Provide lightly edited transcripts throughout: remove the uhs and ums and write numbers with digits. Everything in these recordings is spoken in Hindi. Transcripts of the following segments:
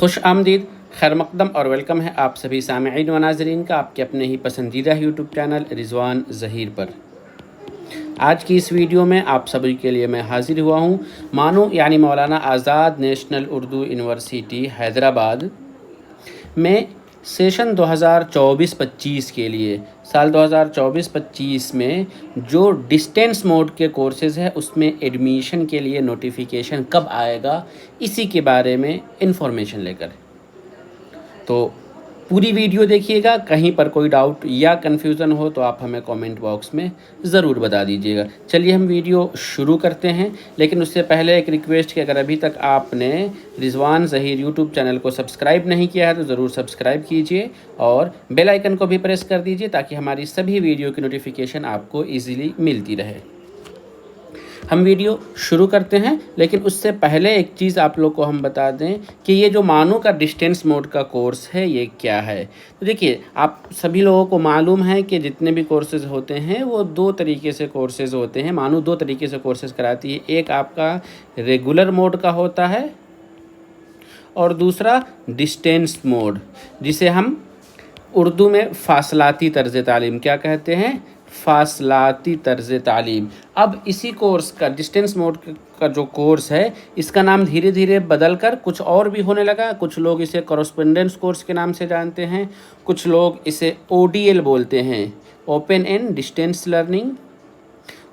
खुश आमदीद, खैर मकदम और वेलकम है आप सभी सामईन व नाज़रीन का आपके अपने ही पसंदीदा यूट्यूब चैनल रिज़वान ज़हीर पर। आज की इस वीडियो में आप सभी के लिए मैं हाज़िर हुआ हूँ मानो यानी मौलाना आज़ाद नेशनल उर्दू यूनिवर्सिटी हैदराबाद में सेशन 2024-25 के लिए साल 2024-25 में जो डिस्टेंस मोड के कोर्सेज़ है उसमें एडमिशन के लिए नोटिफिकेशन कब आएगा, इसी के बारे में इंफॉर्मेशन लेकर। तो पूरी वीडियो देखिएगा। कहीं पर कोई डाउट या कन्फ्यूज़न हो तो आप हमें कमेंट बॉक्स में ज़रूर बता दीजिएगा। चलिए हम वीडियो शुरू करते हैं, लेकिन उससे पहले एक रिक्वेस्ट कि अगर अभी तक आपने रिज़वान ज़हीर यूट्यूब चैनल को सब्सक्राइब नहीं किया है तो ज़रूर सब्सक्राइब कीजिए और बेल आइकन को भी प्रेस कर दीजिए ताकि हमारी सभी वीडियो की नोटिफिकेशन आपको ईज़िली मिलती रहे। हम वीडियो शुरू करते हैं, लेकिन उससे पहले एक चीज़ आप लोग को हम बता दें कि ये जो मानो का डिस्टेंस मोड का कोर्स है ये क्या है। तो देखिए, आप सभी लोगों को मालूम है कि जितने भी कोर्सेज़ होते हैं वो दो तरीके से कोर्सेज़ होते हैं। मानो दो तरीके से कोर्सेज़ कराती है, एक आपका रेगुलर मोड का होता है और दूसरा डिस्टेंस मोड, जिसे हम उर्दू में फासलाती तर्ज़ तालीम क्या कहते हैं, फासलाती तर्ज़ तालीम। अब इसी कोर्स का डिस्टेंस मोड का जो कोर्स है इसका नाम धीरे धीरे बदल कर कुछ और भी होने लगा। कुछ लोग इसे कॉरेस्पोंडेंस कोर्स के नाम से जानते हैं, कुछ लोग इसे ODL बोलते हैं, ओपन एंड डिस्टेंस लर्निंग,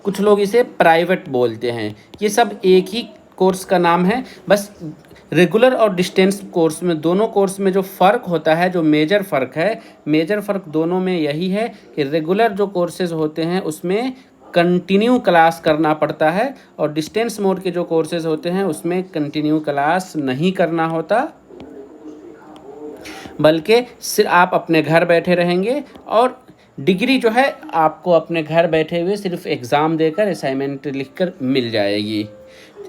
कुछ लोग इसे प्राइवेट बोलते हैं। ये सब एक ही कोर्स का नाम है। बस रेगुलर और डिस्टेंस कोर्स में, दोनों कोर्स में जो फ़र्क होता है, जो मेजर फ़र्क दोनों में यही है कि रेगुलर जो कोर्सेज़ होते हैं उसमें कंटिन्यू क्लास करना पड़ता है और डिस्टेंस मोड के जो कोर्सेज़ होते हैं उसमें कंटिन्यू क्लास नहीं करना होता, बल्कि सिर्फ आप अपने घर बैठे रहेंगे और डिग्री जो है आपको अपने घर बैठे हुए सिर्फ एग्ज़ाम देकर, असाइनमेंट लिखकर मिल जाएगी।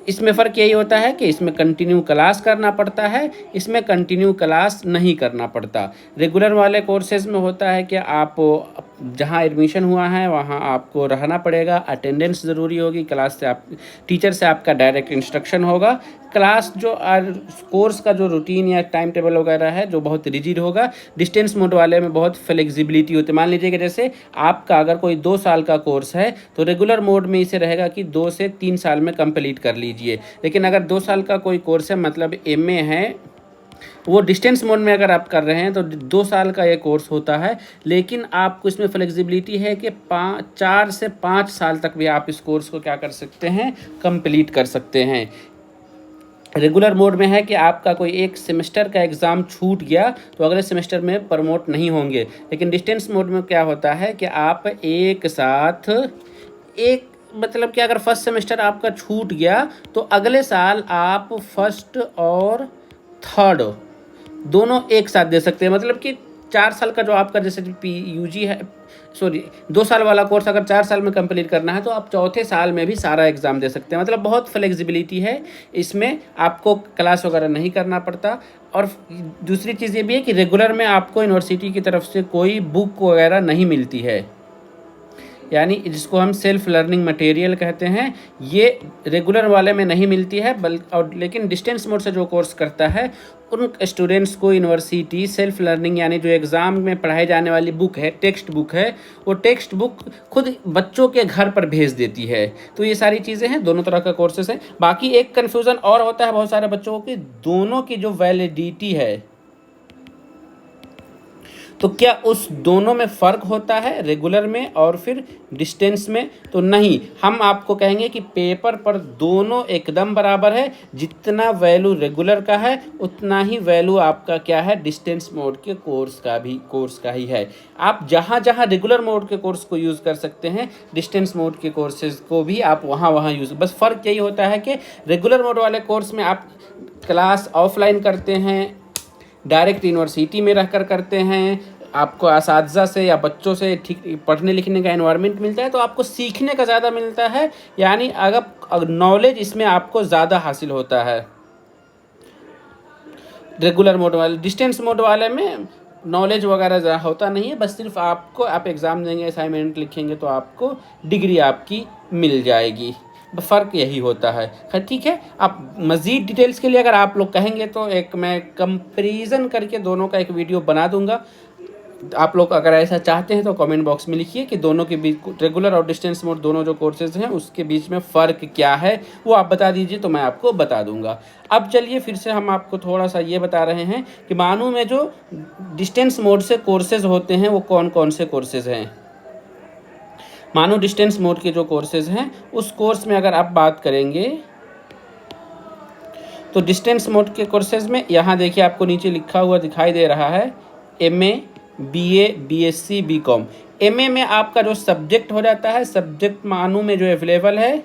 इसमें फ़र्क यही होता है कि इसमें कंटिन्यू क्लास करना पड़ता है, इसमें कंटिन्यू क्लास नहीं करना पड़ता। रेगुलर वाले कोर्सेज़ में होता है कि आप जहाँ एडमिशन हुआ है वहाँ आपको रहना पड़ेगा, अटेंडेंस ज़रूरी होगी, क्लास से आप टीचर से आपका डायरेक्ट इंस्ट्रक्शन होगा। क्लास जो कोर्स का जो रूटीन या टाइम टेबल वगैरह है जो बहुत रिजिड होगा। डिस्टेंस मोड वाले में बहुत फ्लेक्सिबिलिटी होती है। मान लीजिए कि जैसे आपका अगर कोई 2 साल का कोर्स है तो रेगुलर मोड में इसे रहेगा कि 2 से 3 साल में कंप्लीट कर लीजिए। लेकिन अगर 2 साल का कोई कोर्स है, मतलब MA है, वो डिस्टेंस मोड में अगर आप कर रहे हैं तो 2 साल का ये कोर्स होता है, लेकिन आपको इसमें फ्लेक्सिबिलिटी है कि 4 से 5 साल तक भी आप इस कोर्स को क्या कर सकते हैं, कंप्लीट कर सकते हैं। रेगुलर मोड में है कि आपका कोई एक सेमेस्टर का एग्ज़ाम छूट गया तो अगले सेमेस्टर में प्रमोट नहीं होंगे। लेकिन डिस्टेंस मोड में क्या होता है कि आप एक साथ एक, मतलब कि अगर फर्स्ट सेमेस्टर आपका छूट गया तो अगले साल आप फर्स्ट और थर्ड दोनों एक साथ दे सकते हैं। मतलब कि 4 साल का जो आपका जैसे PUG है, 2 साल वाला कोर्स अगर 4 साल में कंप्लीट करना है तो आप चौथे साल में भी सारा एग्ज़ाम दे सकते हैं। मतलब बहुत फ्लेक्सिबिलिटी है इसमें, आपको क्लास वगैरह नहीं करना पड़ता। और दूसरी चीज़ ये भी है कि रेगुलर में आपको यूनिवर्सिटी की तरफ से कोई बुक वगैरह नहीं मिलती है, यानी जिसको हम सेल्फ लर्निंग मटेरियल कहते हैं, ये रेगुलर वाले में नहीं मिलती है। और लेकिन डिस्टेंस मोड से जो कोर्स करता है उन स्टूडेंट्स को यूनिवर्सिटी सेल्फ लर्निंग यानी जो एग्ज़ाम में पढ़ाई जाने वाली बुक है, टेक्स्ट बुक है, वो टेक्स्ट बुक खुद बच्चों के घर पर भेज देती है। तो ये सारी चीज़ें हैं, दोनों तरह का कोर्सेस हैं। बाकी एक कन्फ्यूज़न और होता है बहुत सारे बच्चों को कि दोनों की जो वैलिडिटी है, तो क्या उस दोनों में फ़र्क होता है, रेगुलर में और फिर डिस्टेंस में? तो नहीं, हम आपको कहेंगे कि पेपर पर दोनों एकदम बराबर है। जितना वैल्यू रेगुलर का है उतना ही वैल्यू आपका क्या है, डिस्टेंस मोड के कोर्स का ही है। आप जहाँ जहाँ रेगुलर मोड के कोर्स को यूज़ कर सकते हैं, डिस्टेंस मोड के कोर्सेज़ को भी आप वहाँ यूज़, बस फ़र्क यही होता है कि रेगुलर मोड वाले कोर्स में आप क्लास ऑफलाइन करते हैं, डायरेक्ट यूनिवर्सिटी में रहकर करते हैं, आपको असातिज़ा से या बच्चों से ठीक पढ़ने लिखने का एनवायरनमेंट मिलता है, तो आपको सीखने का ज़्यादा मिलता है, यानी अगर नॉलेज इसमें आपको ज़्यादा हासिल होता है। रेगुलर मोड वाले, डिस्टेंस मोड वाले में नॉलेज वगैरह ज़्यादा होता नहीं है, बस सिर्फ आप एग्ज़ाम देंगे, असाइनमेंट लिखेंगे तो आपको डिग्री आपकी मिल जाएगी। फ़र्क यही होता है। खैर ठीक है, आप मज़ीद डिटेल्स के लिए अगर आप लोग कहेंगे तो एक मैं कंपैरिजन करके दोनों का एक वीडियो बना दूंगा। आप लोग अगर ऐसा चाहते हैं तो कमेंट बॉक्स में लिखिए कि दोनों के बीच रेगुलर और डिस्टेंस मोड दोनों जो कोर्सेज हैं उसके बीच में फ़र्क क्या है वो आप बता दीजिए, तो मैं आपको बता दूंगा। अब चलिए फिर से हम आपको थोड़ा सा ये बता रहे हैं कि मानो में जो डिस्टेंस मोड से कोर्सेज होते हैं वो कौन कौन से कोर्सेज हैं। मानो डिस्टेंस मोड के जो कोर्सेज हैं उस कोर्स में अगर आप बात करेंगे तो डिस्टेंस मोड के कोर्सेज में यहाँ देखिए आपको नीचे लिखा हुआ दिखाई दे रहा है MA BA BSc BCom। MA में आपका जो सब्जेक्ट हो जाता है, सब्जेक्ट मानू में जो अवेलेबल है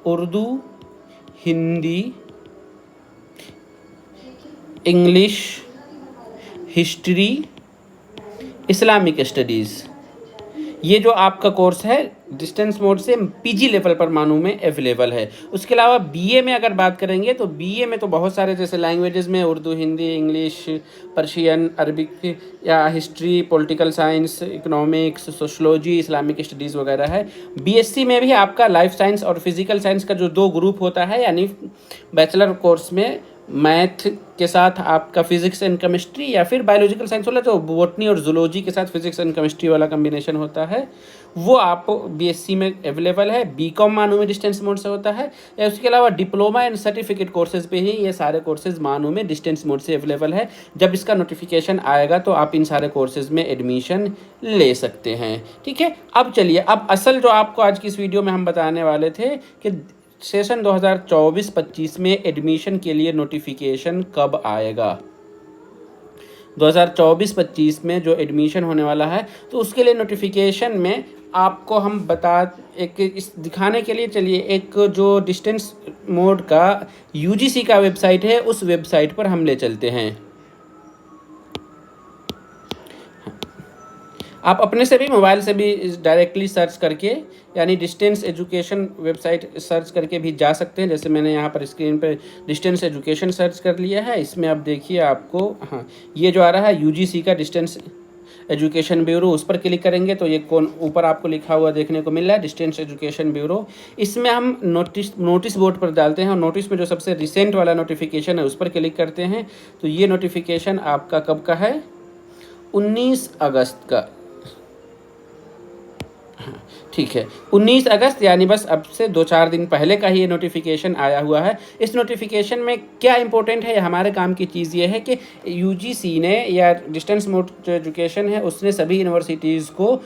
Urdu, Hindi, English, history, Islamic studies, ये जो आपका कोर्स है डिस्टेंस मोड से PG लेवल पर मानू में अवेलेबल है। उसके अलावा BA में अगर बात करेंगे तो BA में तो बहुत सारे जैसे लैंग्वेजेस में Urdu, Hindi, English, Persian, Arabic या history, political science, economics, sociology, Islamic studies वगैरह है। BSc में भी आपका लाइफ साइंस और फिजिकल साइंस का जो 2 ग्रुप होता है, यानी बैचलर कोर्स में मैथ के साथ आपका फिजिक्स एंड केमिस्ट्री या फिर बायोलॉजिकल साइंस वाला जो बॉटनी और जूलॉजी के साथ फिजिक्स एंड केमिस्ट्री वाला कम्बिनेशन होता है वो आप BSc में अवेलेबल है। BCom मानू में डिस्टेंस मोड से होता है। या उसके अलावा डिप्लोमा एंड सर्टिफिकेट कोर्सेज पे ही ये सारे कोर्सेज मानू में डिस्टेंस मोड से अवेलेबल है। जब इसका नोटिफिकेशन आएगा तो आप इन सारे कोर्सेज में एडमिशन ले सकते हैं। ठीक है, अब चलिए, अब असल जो आपको आज की इस वीडियो में हम बताने वाले थे कि सेशन 2024-25 में एडमिशन के लिए नोटिफिकेशन कब आएगा। 2024-25 में जो एडमिशन होने वाला है तो उसके लिए नोटिफिकेशन में आपको हम इस दिखाने के लिए चलिए एक जो डिस्टेंस मोड का UGC का वेबसाइट है उस वेबसाइट पर हम ले चलते हैं। आप अपने से भी मोबाइल से भी डायरेक्टली सर्च करके यानी डिस्टेंस एजुकेशन वेबसाइट सर्च करके भी जा सकते हैं। जैसे मैंने यहाँ पर स्क्रीन पे डिस्टेंस एजुकेशन सर्च कर लिया है। इसमें आप देखिए आपको ये जो आ रहा है UGC का डिस्टेंस एजुकेशन ब्यूरो, उस पर क्लिक करेंगे तो ये कौन ऊपर आपको लिखा हुआ देखने को मिल रहा है डिस्टेंस एजुकेशन ब्यूरो। इसमें हम नोटिस बोर्ड पर डालते हैं और नोटिस में जो सबसे रिसेंट वाला नोटिफिकेशन है उस पर क्लिक करते हैं तो ये नोटिफिकेशन आपका कब का है, 19 अगस्त का। ठीक है, 19 अगस्त यानी बस अब से 2-4 दिन पहले का ही ये नोटिफिकेशन आया हुआ है। इस नोटिफिकेशन में क्या इंपॉर्टेंट है, हमारे काम की चीज़ ये है कि UGC ने या डिस्टेंस मोड जो एजुकेशन है उसने सभी यूनिवर्सिटीज़ को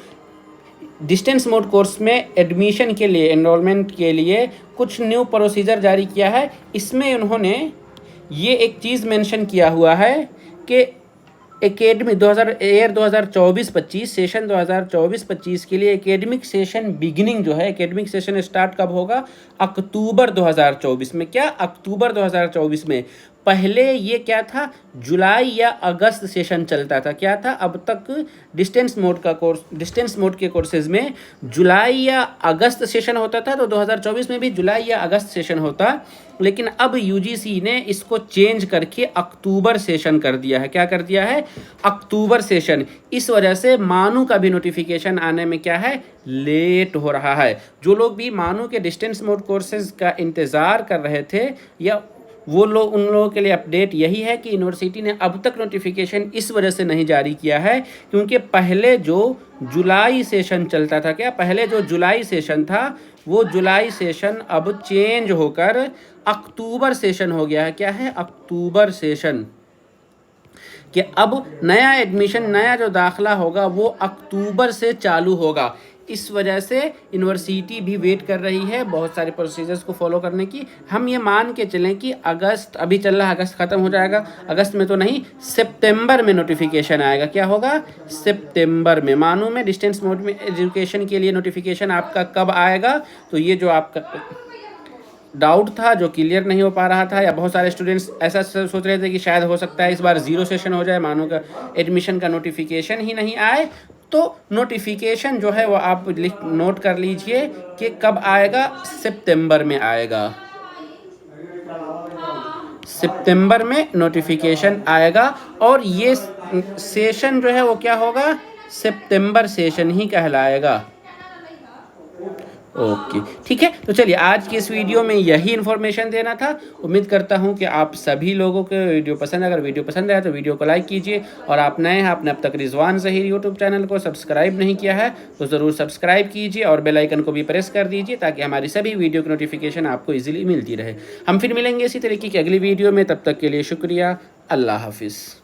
डिस्टेंस मोड कोर्स में एडमिशन के लिए, एनरोलमेंट के लिए कुछ न्यू प्रोसीजर जारी किया है। इसमें उन्होंने ये एक चीज़ मेंशन किया हुआ है कि एकेडमिक 2024-25 सेशन 2024-25 के लिए एकेडमिक सेशन बिगिनिंग जो है, एकेडमिक सेशन स्टार्ट कब होगा, अक्टूबर 2024 में। क्या अक्टूबर 2024 में? पहले ये क्या था, जुलाई या अगस्त सेशन चलता था। क्या था, अब तक डिस्टेंस मोड के कोर्सेज में जुलाई या अगस्त सेशन होता था, तो 2024 में भी जुलाई या अगस्त सेशन होता। लेकिन अब UGC ने इसको चेंज करके अक्टूबर सेशन कर दिया है। क्या कर दिया है, अक्टूबर सेशन। इस वजह से मानू का भी नोटिफिकेशन आने में क्या है, लेट हो रहा है। जो लोग भी मानू के डिस्टेंस मोड कोर्सेज का इंतज़ार कर रहे थे या वो लोग, उन लोगों के लिए अपडेट यही है कि यूनिवर्सिटी ने अब तक नोटिफिकेशन इस वजह से नहीं जारी किया है क्योंकि पहले जो जुलाई सेशन चलता था, क्या पहले जो जुलाई सेशन था वो जुलाई सेशन अब चेंज होकर अक्टूबर सेशन हो गया है। क्या है, अक्टूबर सेशन, कि अब नया एडमिशन, नया जो दाखिला होगा वो अक्टूबर से चालू होगा। इस वजह से यूनिवर्सिटी भी वेट कर रही है बहुत सारे प्रोसीजर्स को फॉलो करने की। हम ये मान के चलें कि अगस्त अभी चल रहा है, अगस्त ख़त्म हो जाएगा, अगस्त में तो नहीं, सितंबर में नोटिफिकेशन आएगा। क्या होगा, सितंबर में। मानू में डिस्टेंस मोड में एजुकेशन के लिए नोटिफिकेशन आपका कब आएगा, तो ये जो आपका डाउट था, जो क्लियर नहीं हो पा रहा था, या बहुत सारे स्टूडेंट्स ऐसा सोच रहे थे कि शायद हो सकता है इस बार 0 सेशन हो जाए, मानो का एडमिशन का नोटिफिकेशन ही नहीं आए, तो नोटिफिकेशन जो है वो आप नोट कर लीजिए कि कब आएगा, सितंबर में आएगा। सितंबर में नोटिफिकेशन आएगा और ये सेशन जो है वो क्या होगा, सितंबर सेशन ही कहलाएगा। ओके, ठीक है। तो चलिए आज की इस वीडियो में यही इन्फॉर्मेशन देना था। उम्मीद करता हूँ कि आप सभी लोगों को वीडियो पसंद है। अगर वीडियो पसंद आया तो वीडियो को लाइक कीजिए, और आप नए हैं, आपने अब तक रिजवान ज़हीर यूट्यूब चैनल को सब्सक्राइब नहीं किया है तो ज़रूर सब्सक्राइब कीजिए और बेल आइकन को भी प्रेस कर दीजिए, ताकि हमारी सभी वीडियो की नोटिफिकेशन आपको ईजिली मिलती रहे। हम फिर मिलेंगे इसी तरीके की अगली वीडियो में, तब तक के लिए शुक्रिया। अल्लाह हाफिज़।